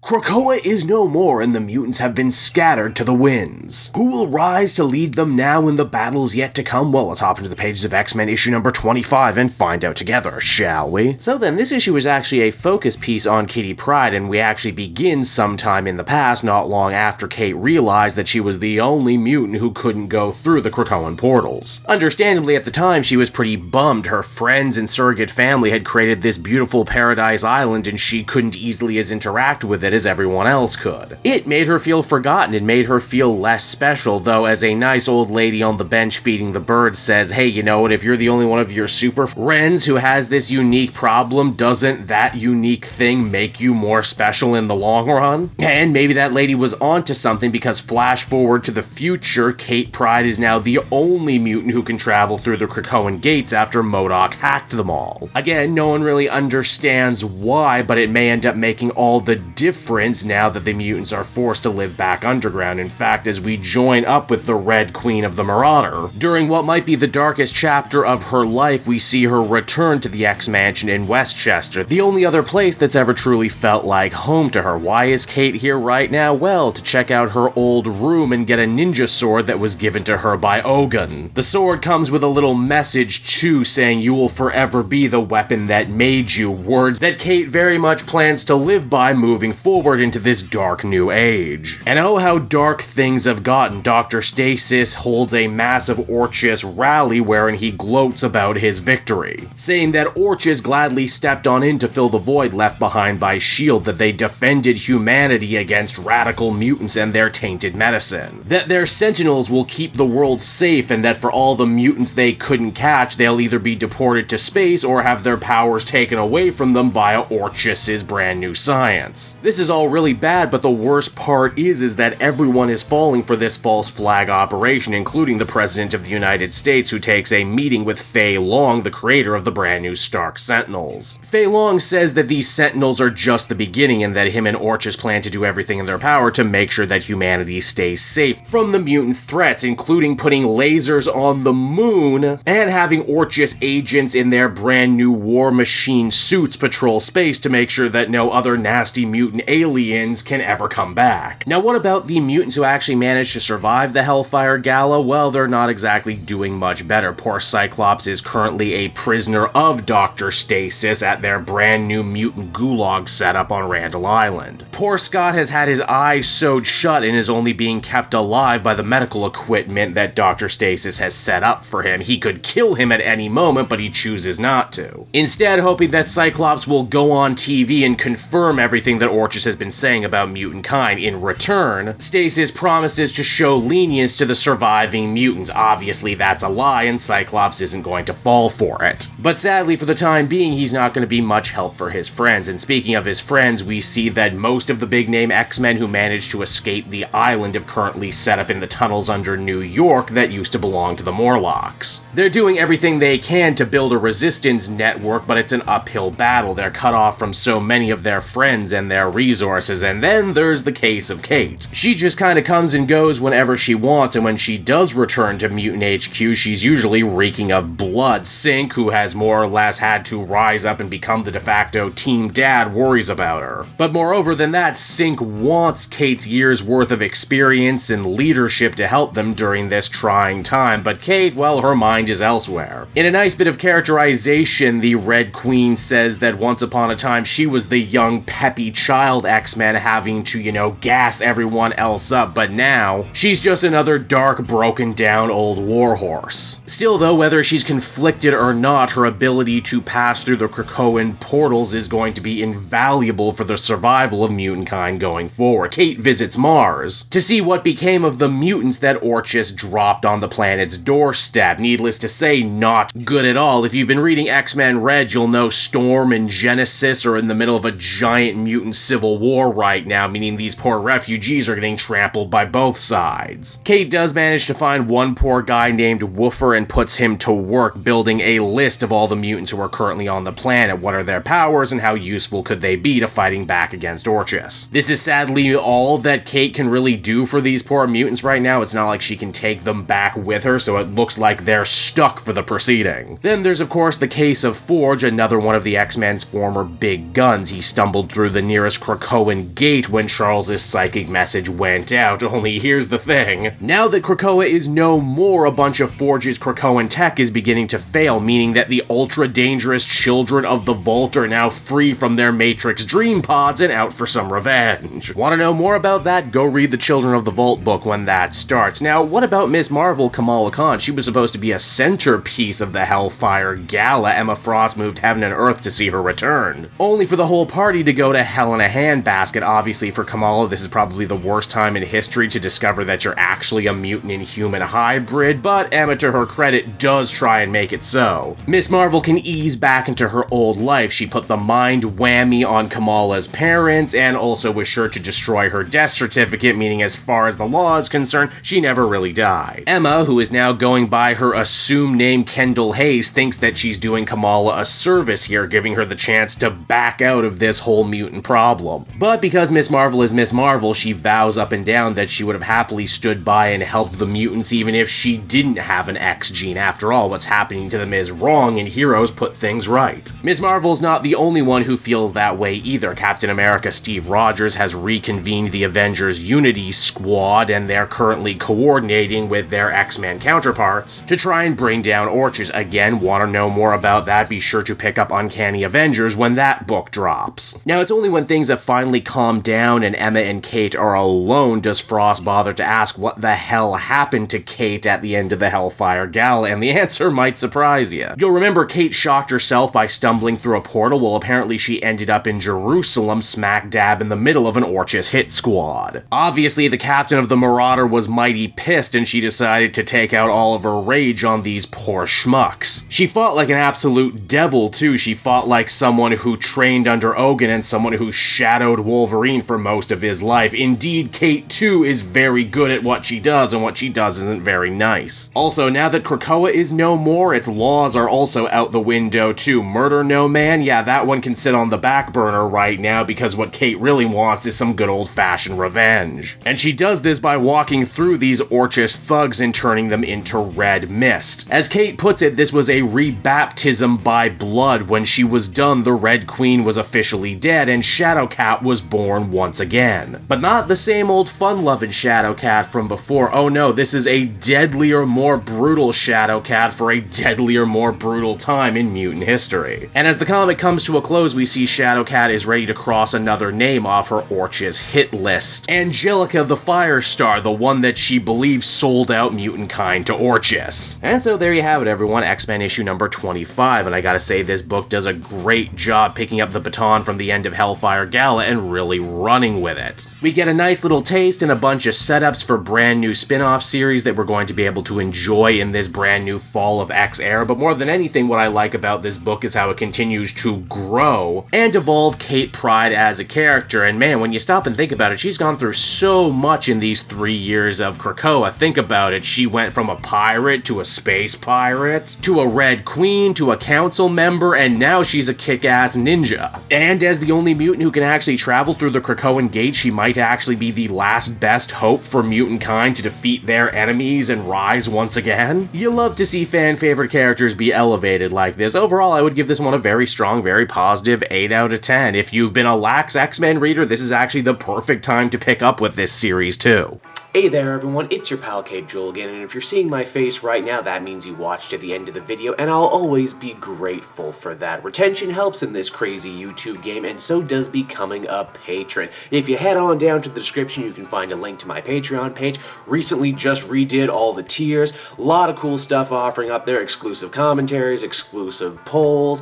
Krakoa is no more and the mutants have been scattered to the winds. Who will rise to lead them now in the battles yet to come? Well, let's hop into the pages of X-Men issue number 25 and find out together, shall we? So then, this issue is actually a focus piece on Kitty Pryde, and we actually begin sometime in the past, not long after Kate realized that she was the only mutant who couldn't go through the Krakoan portals. Understandably, at the time, she was pretty bummed. Her friends and surrogate family had created this beautiful paradise island and she couldn't easily interact with it as everyone else could. It made her feel forgotten, it made her feel less special, though as a nice old lady on the bench feeding the birds says, hey, you know what, if you're the only one of your super friends who has this unique problem, doesn't that unique thing make you more special in the long run? And maybe that lady was onto something, because flash forward to the future, Kate Pryde is now the only mutant who can travel through the Krakoan gates after MODOK hacked them all. Again, no one really understands why, but it may end up making all the difference now that the mutants are forced to live back underground. In fact, as we join up with the Red Queen of the Marauder, during what might be the darkest chapter of her life, we see her return to the X-Mansion in Westchester, the only other place that's ever truly felt like home to her. Why is Kate here right now? Well, to check out her old room and get a ninja sword that was given to her by Ogun. The sword comes with a little message too, saying you will forever be the weapon that made you, words that Kate very much plans to live by moving forward into this dark new age. And oh, how dark things have gotten. Dr. Stasis holds a massive Orchis rally wherein he gloats about his victory, saying that Orchis gladly stepped on in to fill the void left behind by S.H.I.E.L.D., that they defended humanity against radical mutants and their tainted medicine, that their sentinels will keep the world safe, and that for all the mutants they couldn't catch, they'll either be deported to space or have their powers taken away from them via Orchis's brand new science. This is all really bad, but the worst part is that everyone is falling for this false flag operation, including the President of the United States, who takes a meeting with Fei Long, the creator of the brand new Stark Sentinels. Fei Long says that these Sentinels are just the beginning, and that him and Orchis plan to do everything in their power to make sure that humanity stays safe from the mutant threats, including putting lasers on the moon and having Orchis agents in their brand new war machine suits patrol space to make sure that no other nasty mutant aliens can ever come back. Now, what about the mutants who actually managed to survive the Hellfire Gala? Well, they're not exactly doing much better. Poor Cyclops is currently a prisoner of Dr. Stasis at their brand new mutant gulag setup on Randall Island. Poor Scott has had his eyes sewed shut and is only being kept alive by the medical equipment that Dr. Stasis has set up for him. He could kill him at any moment, but he chooses not to. Instead, hoping that Cyclops will go on TV and confirm everything that Orchis has been saying about mutant kind. In return, Stasis promises to show lenience to the surviving mutants. Obviously, that's a lie, and Cyclops isn't going to fall for it. But sadly, for the time being, he's not going to be much help for his friends. And speaking of his friends, we see that most of the big-name X-Men who managed to escape the island have currently set up in the tunnels under New York that used to belong to the Morlocks. They're doing everything they can to build a resistance network, but it's an uphill battle. They're cut off from so many of their friends and their resources, and then there's the case of Kate. She just kinda comes and goes whenever she wants, and when she does return to Mutant HQ, she's usually reeking of blood. Sync, who has more or less had to rise up and become the de facto team dad, worries about her. But moreover than that, Sync wants Kate's years worth of experience and leadership to help them during this trying time, but Kate, well, her mind is elsewhere. In a nice bit of characterization, the Red Queen says that once upon a time she was the young, peppy child X-Men having to, gas everyone else up, but now she's just another dark, broken down old warhorse. Still though, whether she's conflicted or not, her ability to pass through the Krakoan portals is going to be invaluable for the survival of mutant kind going forward. Kate visits Mars to see what became of the mutants that Orchis dropped on the planet's doorstep. Needless to say, not good at all. If you've been reading X-Men Red, you'll know Storm and Genesis are in the middle of a giant mutant civil war right now, meaning these poor refugees are getting trampled by both sides. Kate does manage to find one poor guy named Woofer and puts him to work building a list of all the mutants who are currently on the planet. What are their powers and how useful could they be to fighting back against Orchis? This is sadly all that Kate can really do for these poor mutants right now. It's not like she can take them back with her, so it looks like they're stuck for the proceeding. Then there's of course the case of Forge, another one of the X-Men's former big guns. He stumbled through the nearest Krakoan gate when Charles's psychic message went out, only here's the thing. Now that Krakoa is no more, a bunch of Forge's Krakoan tech is beginning to fail, meaning that the ultra-dangerous children of the Vault are now free from their Matrix dream pods and out for some revenge. Want to know more about that? Go read the Children of the Vault book when that starts. Now, what about Miss Marvel Kamala Khan? She was supposed to be a centerpiece of the Hellfire Gala. Emma Frost moved heaven and earth to see her return, only for the whole party to go to hell in a handbasket. Obviously, for Kamala, this is probably the worst time in history to discover that you're actually a mutant and human hybrid, but Emma, to her credit, does try and make it so. Miss Marvel can ease back into her old life. She put the mind whammy on Kamala's parents, and also was sure to destroy her death certificate, meaning as far as the law is concerned, she never really died. Emma, who is now going by her assumed name Kendall Hayes, thinks that she's doing Kamala a service here, giving her the chance to back out of this whole mutant problem. But because Miss Marvel is Miss Marvel, she vows up and down that she would have happily stood by and helped the mutants even if she didn't have an X gene. After all, what's happening to them is wrong, and heroes put things right. Miss Marvel's not the only one who feels that way either. Captain America Steve Rogers has reconvened the Avengers Unity squad, and they're currently coordinating with their X-Men counterparts to try and bring down Orchis. Again, want to know more about that? Be sure to pick up Uncanny Avengers when that book drops. Now, it's only when things have finally calmed down and Emma and Kate are alone does Frost bother to ask what the hell happened to Kate at the end of the Hellfire Gala, and the answer might surprise you. You'll remember Kate shocked herself by stumbling through a portal. Well, apparently she ended up in Jerusalem, smack dab in the middle of an Orchis hit squad. Obviously, the captain of the Marauder was mighty pissed, and she decided to take out all of her rage on these poor schmucks. She fought like an absolute devil, too. She fought like someone who trained under Ogun and someone who shadowed Wolverine for most of his life. Indeed, Kate, too, is very good at what she does, and what she does isn't very nice. Also, now that Krakoa is no more, its laws are also out the window, too. Murder no man? Yeah, that one can sit on the back burner right now, because what Kate really wants is some good old-fashioned revenge. And she does this by walking through these Orchis thugs and turning them into red mist. As Kate puts it, this was a rebaptism by blood. When she was done, the Red Queen was officially dead, and Shadowcat was born once again. But not the same old fun-loving Shadowcat from before. Oh no, this is a deadlier, more brutal Shadowcat for a deadlier, more brutal time in mutant history. And as the comic comes to a close, we see Shadowcat is ready to cross another name off her Orchis hit list. Angelica the Firestar, the one that she believes sold out mutant kind to Orchis. And so there you have it, everyone, X-Men issue number 25, and I gotta say, this book does a great job picking up the baton from the end of Hellfire Gala and really running with it. We get a nice little taste and a bunch of setups for brand new spin-off series that we're going to be able to enjoy in this brand new Fall of X era, but more than anything, what I like about this book is how it continues to grow and evolve Kate Pryde as a character. And man, when you stop and think about it, she's gone through so much in these 3 years of Krakoa. Think about it, she went from a pirate to a space pirate, to a Red Queen, to a council member, and now she's a kick-ass ninja. And as the only mutant who can actually travel through the Krakoan gate, she might actually be the last best hope for mutant kind to defeat their enemies and rise once again. You love to see fan-favorite characters be elevated like this. Overall, I would give this one a very strong, very positive 8 out of 10. If you've been a lax X-Men reader, this is actually the perfect time to pick up with this series too. Hey there everyone, it's your pal Cape Joel again, and if you're seeing my face right now, that means you watched to the end of the video, and I'll always be grateful for that. Retention helps in this crazy YouTube game, and so does becoming a patron. If you head on down to the description, you can find a link to my Patreon page. Recently just redid all the tiers, a lot of cool stuff offering up there, exclusive commentaries, exclusive polls,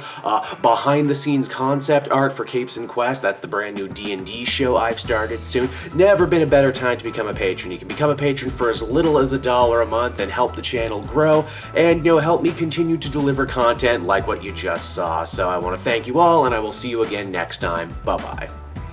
behind the scenes concept art for Capes and Quest. That's the brand new D&D show I've started soon. Never been a better time to become a patron. You can become a patron for as little as $1 a month and help the channel grow and, help me continue to deliver content like what you just saw. So I want to thank you all, and I will see you again next time. Bye-bye.